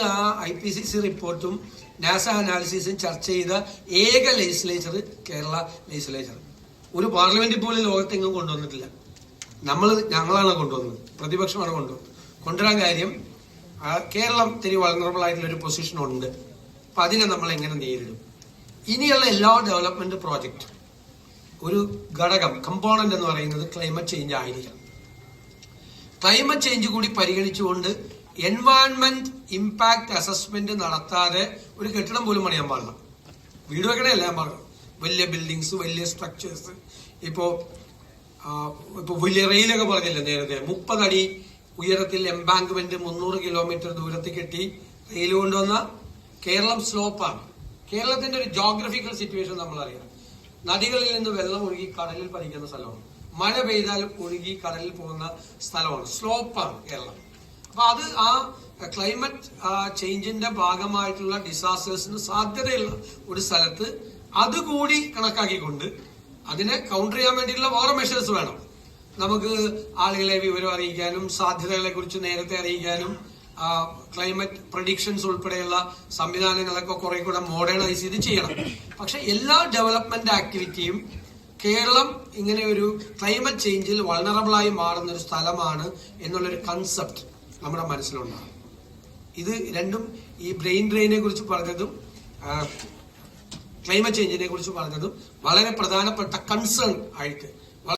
ആ IPCC റിപ്പോർട്ടും NASA അനാലിസിസും ചർച്ച ചെയ്ത ഏക ലെജിസ്ലേച്ചർ കേരള ലെജിസ്ലേച്ചർ. ഒരു പാർലമെന്റ് പോലും ലോകത്തെങ്ങും കൊണ്ടുവന്നിട്ടില്ല. ഞങ്ങളാണ് കൊണ്ടുവന്നത്, പ്രതിപക്ഷമാണ് കൊണ്ടുവരാൻ കാര്യം കേരളം ഇത്തിരി വൾനറബിൾ ആയിട്ടുള്ള ഒരു പൊസിഷൻ ഉണ്ട്. അപ്പൊ അതിനെ നമ്മൾ എങ്ങനെ നേരിടും? ഇനിയുള്ള എല്ലാ ഡെവലപ്മെന്റ് പ്രോജക്റ്റ് ഒരു ഘടകം കമ്പോണന്റ് എന്ന് പറയുന്നത് ക്ലൈമറ്റ് ചേഞ്ച് ആയിരിക്കണം. ക്ലൈമറ്റ് ചേഞ്ച് കൂടി പരിഗണിച്ചുകൊണ്ട് എൻവയൺമെന്റ് ഇമ്പാക്ട് അസസ്മെന്റ് നടത്താതെ ഒരു കെട്ടിടം പോലും പണിയാൻ പാടില്ല. വീട് വെക്കണേയല്ല ഞാൻ പറഞ്ഞു, വലിയ ബിൽഡിങ്സ്, വലിയ സ്ട്രക്ചേഴ്സ്. ഇപ്പോ വലിയ റെയിലൊക്കെ പറഞ്ഞില്ലേ നേരത്തെ, 30 അടി ഉയരത്തിൽ എംബാങ്ക്മെന്റ് 300 കിലോമീറ്റർ ദൂരത്തിൽ കെട്ടി റെയിൽ കൊണ്ടുവന്ന കേരളം സ്ലോപ്പാണ്. കേരളത്തിന്റെ ഒരു ജോഗ്രഫിക്കൽ സിറ്റുവേഷൻ നമ്മൾ അറിയാം. നദികളിൽ നിന്ന് വെള്ളം ഒഴുകി കടലിൽ പതിക്കുന്ന സ്ഥലമാണ്. മഴ പെയ്താൽ ഒഴുകി കടലിൽ പോകുന്ന സ്ഥലമാണ്. സ്ലോപ്പാണ് കേരളം. അപ്പൊ അത് ആ ക്ലൈമറ്റ് ചേഞ്ചിന്റെ ഭാഗമായിട്ടുള്ള ഡിസാസ്റ്റേഴ്സിന് സാധ്യതയുള്ള ഒരു സ്ഥലത്ത് അതുകൂടി കണക്കാക്കിക്കൊണ്ട് അതിനെ കൗണ്ടർ ചെയ്യാൻ വേണ്ടിയിട്ടുള്ള വേറെ മെഷേഴ്സ് വേണം. നമുക്ക് ആളുകളെ വിവരം അറിയിക്കാനും സാധ്യതകളെ കുറിച്ച് നേരത്തെ അറിയിക്കാനും ക്ലൈമറ്റ് പ്രഡിക്ഷൻസ് ഉൾപ്പെടെയുള്ള സംവിധാനങ്ങളൊക്കെ കുറെ കൂടെ മോഡേണൈസ് ചെയ്ത് ചെയ്യണം. പക്ഷെ എല്ലാ ഡെവലപ്മെന്റ് ആക്ടിവിറ്റിയും കേരളം ഇങ്ങനെ ഒരു ക്ലൈമറ്റ് ചേഞ്ചിൽ വൾണറബിളായി മാറുന്ന ഒരു സ്ഥലമാണ് എന്നുള്ളൊരു കൺസെപ്റ്റ് നമ്മുടെ മനസ്സിലുണ്ടാകും. ഇത് രണ്ടും, ഈ ബ്രെയിൻ ഡ്രെയിനെ കുറിച്ച് പറഞ്ഞതും ക്ലൈമറ്റ് ചേഞ്ചിനെ കുറിച്ച് പറഞ്ഞതും വളരെ പ്രധാനപ്പെട്ട കൺസേൺ ആയിട്ട്